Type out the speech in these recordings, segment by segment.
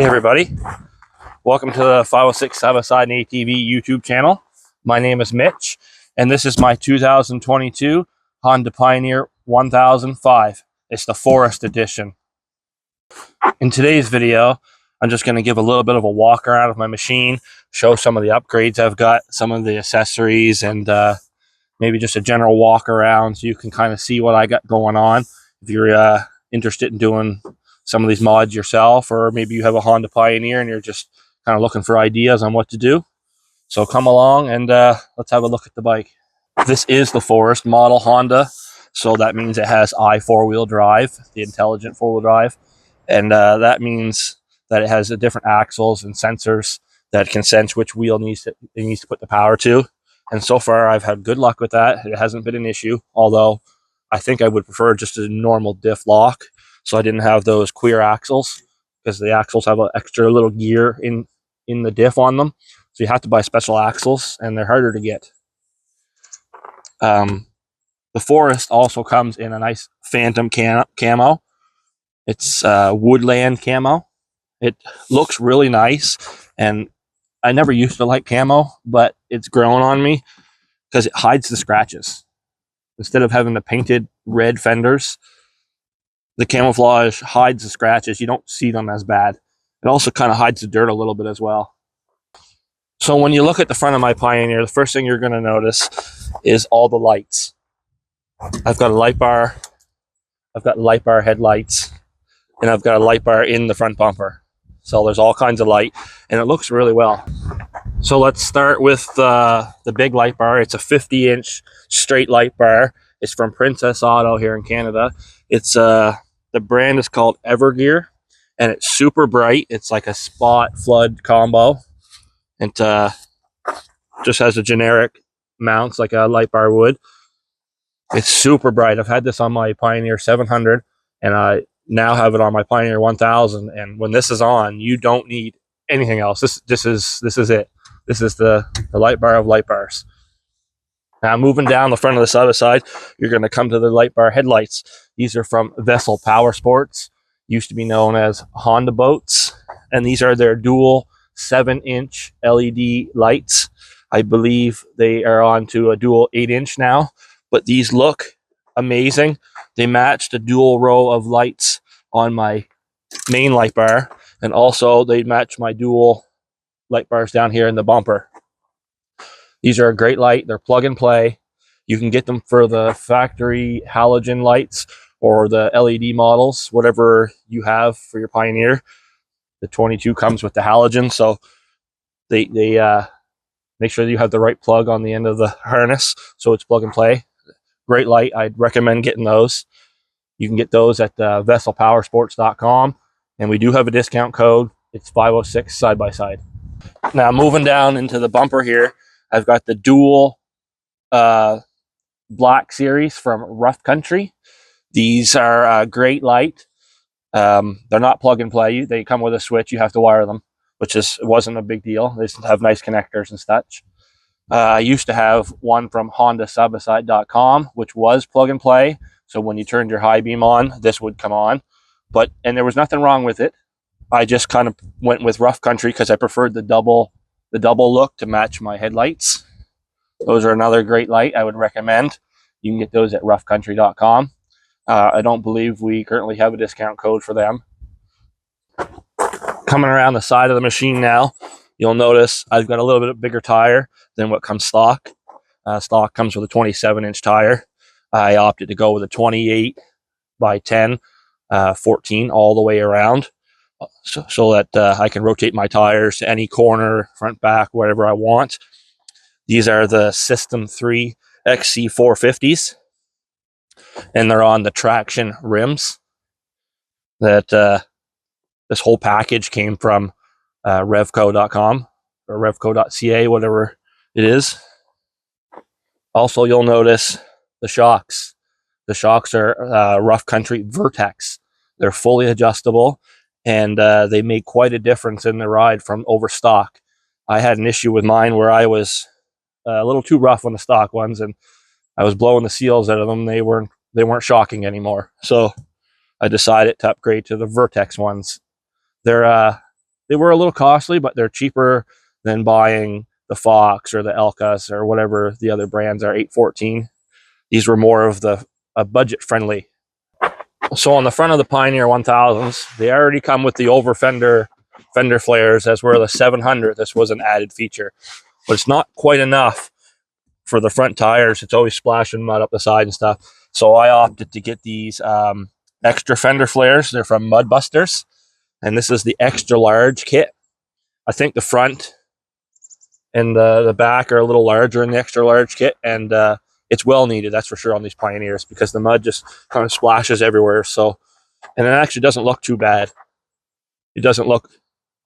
Hey everybody, welcome to the 506SXS ATV YouTube channel. My name is Mitch, and this is my 2022 Honda Pioneer 1005. It's the Forest Edition. In today's video, I'm just going to give a little bit of a walk around of my machine, show some of the upgrades I've got, some of the accessories, and maybe just a general walk around so you can kind of see what I got going on. If you're interested in doing some of these mods yourself, or maybe you have a Honda Pioneer and you're just kind of looking for ideas on what to do. So come along and let's have a look at the bike. This is the Forest model Honda, so that means it has four-wheel drive, the intelligent four-wheel drive, and that means that it has different axles and sensors that can sense which wheel it needs to put the power to. And so far I've had good luck with that. It hasn't been an issue, although I think I would prefer just a normal diff lock, so I didn't have those queer axles, because the axles have an extra little gear in the diff on them. So you have to buy special axles, and they're harder to get. The Forest also comes in a nice Phantom camo. It's woodland camo. It looks really nice, and I never used to like camo, but it's grown on me because it hides the scratches. Instead of having the painted red fenders, the camouflage hides the scratches. You don't see them as bad. It also kind of hides the dirt a little bit as well. So when you look at the front of my Pioneer, the first thing you're going to notice is all the lights. I've got a light bar. I've got light bar headlights, and I've got a light bar in the front bumper. So there's all kinds of light, and it looks really well. So let's start with the big light bar. It's a 50-inch straight light bar. It's from Princess Auto here in Canada. It's the brand is called Evergear, and it's super bright. It's like a spot flood combo. It just has a generic mounts like a light bar would. It's super bright. I've had this on my Pioneer 700, and I now have it on my Pioneer 1000. And when this is on, you don't need anything else. This is it. This is the light bar of light bars. Now moving down the front of this other side, you're going to come to the light bar headlights. These are from Vessel Power Sports, used to be known as Honda Boats, and these are their dual 7-inch LED lights. I believe they are on to a dual 8-inch now, but these look amazing. They match the dual row of lights on my main light bar, and also they match my dual light bars down here in the bumper. These are a great light. They're plug and play. You can get them for the factory halogen lights or the LED models, whatever you have for your Pioneer. The 22 comes with the halogen, so they make sure that you have the right plug on the end of the harness, so it's plug and play. Great light. I'd recommend getting those. You can get those at vesselpowersports.com, and we do have a discount code. It's 506 side by side. Now moving down into the bumper here, I've got the dual black series from Rough Country. These are a great light. They're not plug and play. They come with a switch. You have to wire them, which wasn't a big deal. They just have nice connectors and such. I used to have one from HondaSideBySide.com, which was plug and play. So when you turned your high beam on, this would come on. And there was nothing wrong with it. I just kind of went with Rough Country because I preferred the double look to match my headlights. Those are another great light I would recommend. You can get those at roughcountry.com. I don't believe we currently have a discount code for them. Coming around the side of the machine now, you'll notice I've got a little bit bigger tire than what comes stock. Stock comes with a 27-inch tire. I opted to go with a 28 by 10, 14 all the way around, so that I can rotate my tires to any corner, front, back, whatever I want. These are the System 3 XC450s, and they're on the traction rims. That this whole package came from revco.com or revco.ca, whatever it is. Also, you'll notice the shocks. The shocks are Rough Country Vertex. They're fully adjustable, and they make quite a difference in the ride from over stock. I had an issue with mine where I was a little too rough on the stock ones, and I was blowing the seals out of them. They weren't shocking anymore. So I decided to upgrade to the Vertex ones. They're They were a little costly, but they're cheaper than buying the Fox or the Elkas or whatever the other brands are, 814. These were more of the budget friendly. So on the front of the Pioneer 1000s, they already come with the over fender flares, as were the 700. This was an added feature, but it's not quite enough for the front tires. It's always splashing mud up the side and stuff. So I opted to get these extra fender flares. They're from Mudbusters, and this is the extra large kit. I think the front and the back are a little larger in the extra large kit, and it's well needed, that's for sure, on these Pioneers, because the mud just kind of splashes everywhere. So, and it actually doesn't look too bad. It doesn't look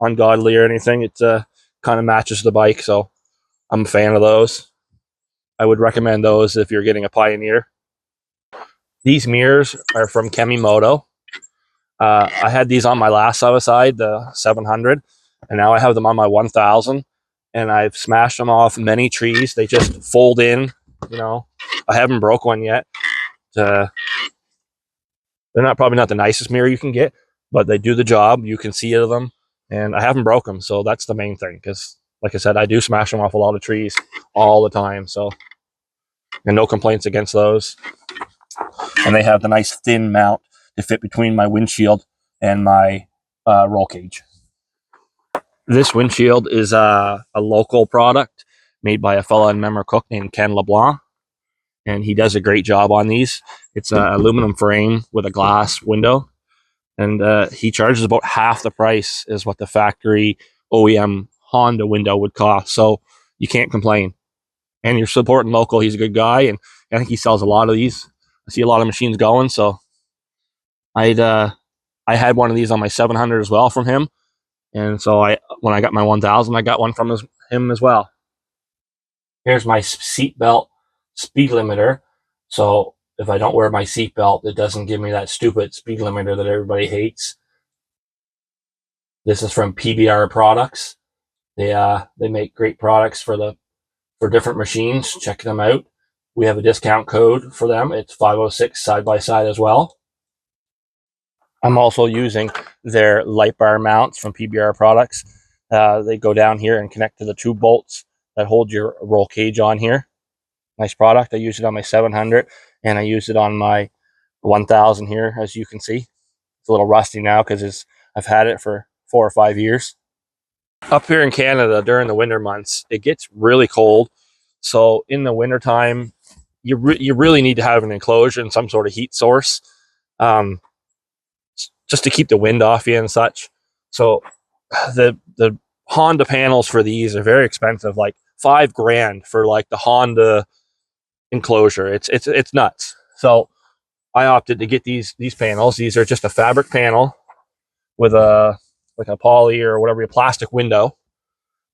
ungodly or anything. It kind of matches the bike, so I'm a fan of those. I would recommend those if you're getting a Pioneer. These mirrors are from Kemimoto. I had these on my last suicide, the 700, and now I have them on my 1000, and I've smashed them off many trees. They just fold in, you know. I haven't broke one yet. They're probably not the nicest mirror you can get, but they do the job. You can see them, and I haven't broke them, so that's the main thing. Because, like I said, I do smash them off a lot of trees all the time. So, and no complaints against those. And they have the nice thin mount to fit between my windshield and my roll cage. This windshield is a local product made by a fellow in Memmer-Cook named Ken LeBlanc, and he does a great job on these. It's an aluminum frame with a glass window, and he charges about half the price as what the factory OEM Honda window would cost. So you can't complain. And you're supporting local. He's a good guy, and I think he sells a lot of these. I see a lot of machines going, so I had one of these on my 700 as well from him, and so when I got my 1000, I got one from him as well. Here's my seatbelt speed limiter. So if I don't wear my seatbelt, it doesn't give me that stupid speed limiter that everybody hates. This is from PBR Products. They make great products for different machines. Check them out. We have a discount code for them. It's 506 side by side as well. I'm also using their light bar mounts from PBR Products. They go down here and connect to the two bolts that hold your roll cage on here. Nice product. I use it on my 700, and I use it on my 1000 here, as you can see. It's a little rusty now because I've had it for 4 or 5 years. Up here in Canada, during the winter months, it gets really cold. So in the wintertime, you really need to have an enclosure and some sort of heat source, just to keep the wind off you and such. So the Honda panels for these are very expensive, like $5,000 for like the Honda enclosure. It's nuts. So I opted to get these panels. These are just a fabric panel with a poly or whatever, a plastic window,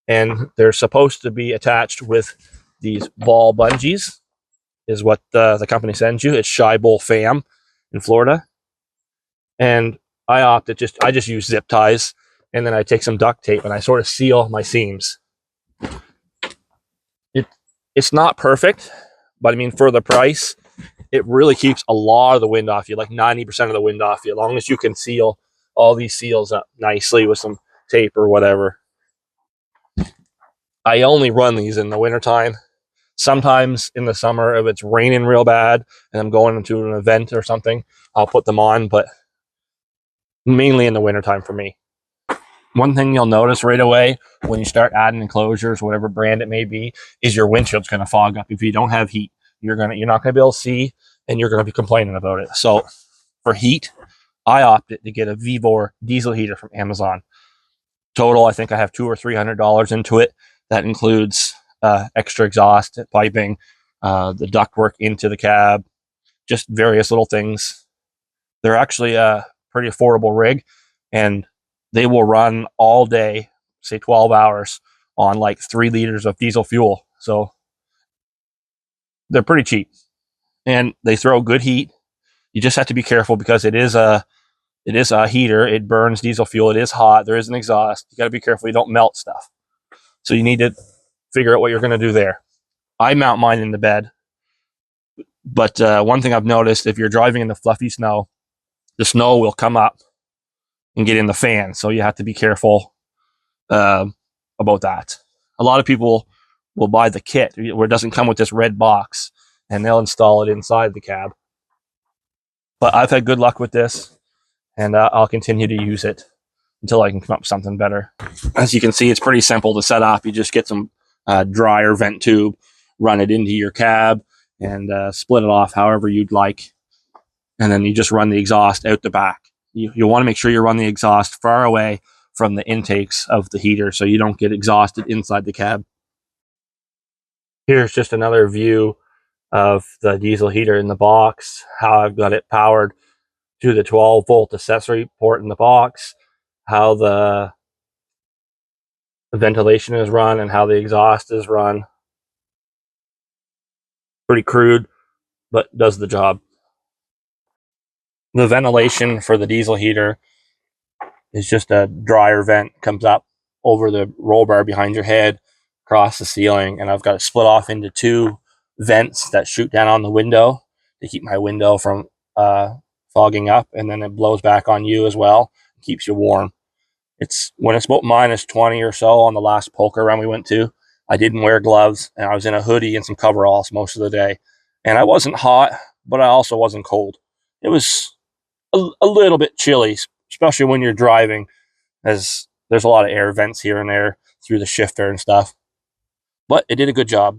and they're supposed to be attached with these ball bungees, is what the company sends you. It's Shy Bowl Fam in Florida, and I just use zip ties, and then I take some duct tape and I sort of seal my seams. It's not perfect, but I mean, for the price, it really keeps a lot of the wind off you, like 90% of the wind off you, as long as you can seal all these seals up nicely with some tape or whatever. I only run these in the wintertime. Sometimes in the summer, if it's raining real bad and I'm going into an event or something, I'll put them on, but mainly in the wintertime for me. One thing you'll notice right away when you start adding enclosures, whatever brand it may be, is your windshield's going to fog up. If you don't have heat, you're not going to be able to see, and you're going to be complaining about it. So for heat, I opted to get a Vivor diesel heater from Amazon. Total, I think I have $200 or $300 into it. That includes extra exhaust piping, the ductwork into the cab, just various little things. They're actually a pretty affordable rig, and they will run all day, say 12 hours, on like 3 liters of diesel fuel. So they're pretty cheap, and they throw good heat. You just have to be careful because it is a heater. It burns diesel fuel. It is hot. There is an exhaust. You got to be careful you don't melt stuff. So you need to figure out what you're going to do there. I mount mine in the bed, but one thing I've noticed, if you're driving in the fluffy snow, the snow will come up and get in the fan. So you have to be careful about that. A lot of people will buy the kit where it doesn't come with this red box, and they'll install it inside the cab. But I've had good luck with this, and I'll continue to use it until I can come up with something better. As you can see, it's pretty simple to set up. You just get some dryer vent tube, run it into your cab, and split it off however you'd like. And then you just run the exhaust out the back. You want to make sure you run the exhaust far away from the intakes of the heater so you don't get exhausted inside the cab. Here's just another view of the diesel heater in the box, how I've got it powered to the 12-volt accessory port in the box, how the ventilation is run, and how the exhaust is run. Pretty crude, but does the job. The ventilation for the diesel heater is just a dryer vent, comes up over the roll bar behind your head, across the ceiling, and I've got it split off into two vents that shoot down on the window to keep my window from fogging up, and then it blows back on you as well, keeps you warm. It's when it's about -20 or so on the last poker run we went to. I didn't wear gloves, and I was in a hoodie and some coveralls most of the day, and I wasn't hot, but I also wasn't cold. It was a little bit chilly, especially when you're driving, as there's a lot of air vents here and there through the shifter and stuff. But it did a good job.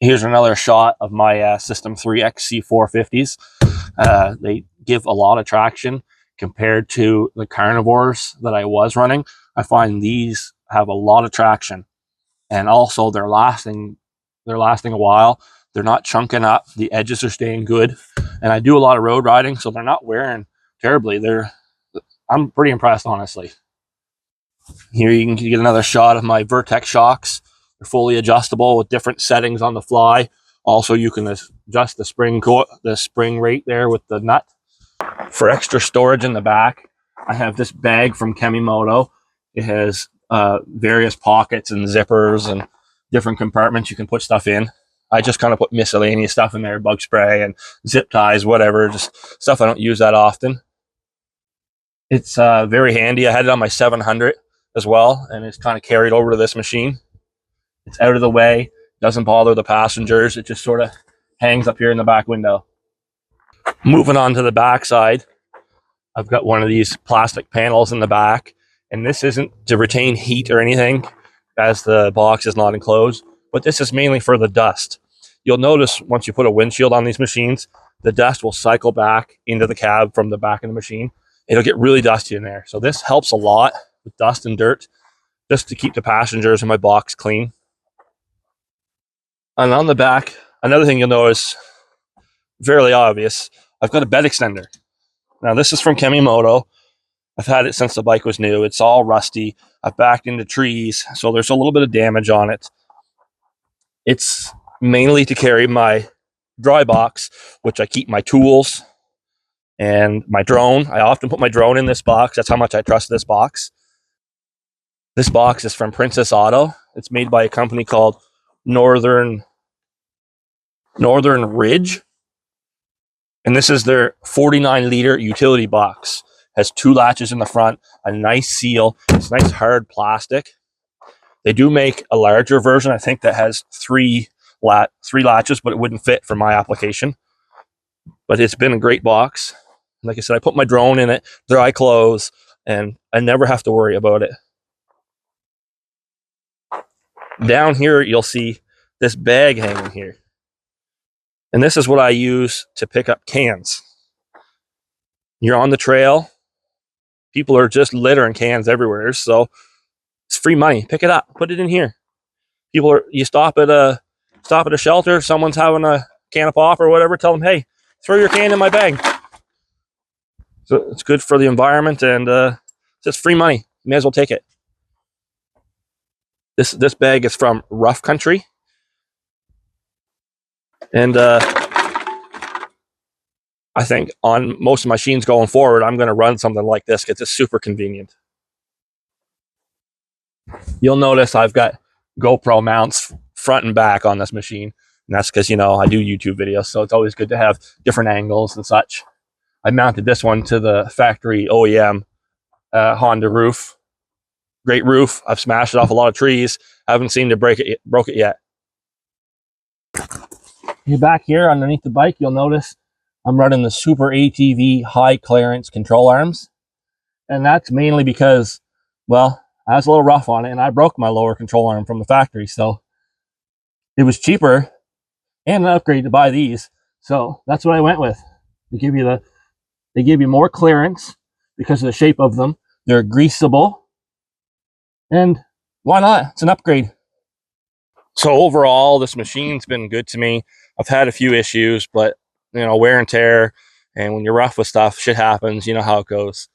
Here's another shot of my System 3 XC450s. They give a lot of traction compared to the carnivores that I was running. I find these have a lot of traction, and also they're lasting a while. They're not chunking up. The edges are staying good, and I do a lot of road riding, so they're not wearing terribly. I'm pretty impressed, honestly. Here you can get another shot of my Vertex shocks. They're fully adjustable with different settings on the fly. Also, you can adjust the spring rate there with the nut. For extra storage in the back, I have this bag from Kemimoto. It has various pockets and zippers and different compartments you can put stuff in. I just kind of put miscellaneous stuff in there, bug spray and zip ties, whatever, just stuff I don't use that often. It's very handy. I had it on my 700 as well, and it's kind of carried over to this machine. It's out of the way, doesn't bother the passengers. It just sort of hangs up here in the back window. Moving on to the back side, I've got one of these plastic panels in the back, and this isn't to retain heat or anything, as the box is not enclosed, but this is mainly for the dust. You'll notice once you put a windshield on these machines, the dust will cycle back into the cab from the back of the machine. It'll get really dusty in there. So this helps a lot with dust and dirt, just to keep the passengers in my box clean. And on the back, another thing you'll notice, fairly obvious, I've got a bed extender. Now this is from Kemimoto. I've had it since the bike was new. It's all rusty. I've backed into trees, so there's a little bit of damage on it. It's mainly to carry my dry box, which I keep my tools and my drone. I often put my drone in this box. That's how much I trust this box. This box is from Princess Auto. It's made by a company called Northern Ridge. And this is their 49-liter utility box. Has two latches in the front, a nice seal. It's nice hard plastic. They do make a larger version, I think, that has three latches, but it wouldn't fit for my application. But it's been a great box. Like I said, I put my drone in it, dry clothes, and I never have to worry about it. Down here, you'll see this bag hanging here. And this is what I use to pick up cans. You're on the trail. People are just littering cans everywhere, so it's free money. Pick it up, put it in here. You stop at a shelter, someone's having a can of pop or whatever, tell them, hey, throw your can in my bag. So it's good for the environment, and it's just free money. You may as well take it. This bag is from Rough Country, and I think on most of my machines going forward, I'm going to run something like this because it's super convenient. You'll notice I've got GoPro mounts front and back on this machine, and that's because, I do YouTube videos, so it's always good to have different angles and such. I mounted this one to the factory OEM Honda roof great roof. I've smashed it off a lot of trees. I haven't seemed to broke it yet. You're back here underneath the bike, you'll notice I'm running the Super ATV high clearance control arms. And that's mainly because, well, I was a little rough on it and I broke my lower control arm from the factory. So it was cheaper and an upgrade to buy these. So that's what I went with. They give you more clearance because of the shape of them. They're greasable. And why not? It's an upgrade. So overall, this machine's been good to me. I've had a few issues, but wear and tear, and when you're rough with stuff, shit happens. You know how it goes.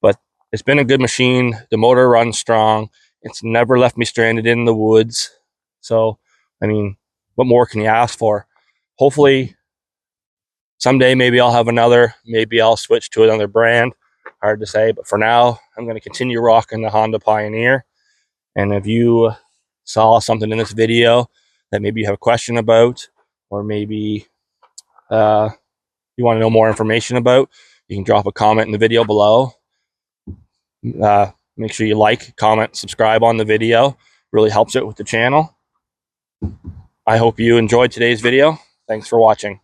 But it's been a good machine. The motor runs strong. It's never left me stranded in the woods. So, I mean, what more can you ask for? Hopefully, someday maybe I'll have another. Maybe I'll switch to another brand. Hard to say, but for now, I'm going to continue rocking the Honda Pioneer. And if you saw something in this video that maybe you have a question about, or maybe you want to know more information about, you can drop a comment in the video below. Make sure you like, comment, subscribe on the video. Really helps it with the channel. I hope you enjoyed today's video. Thanks for watching.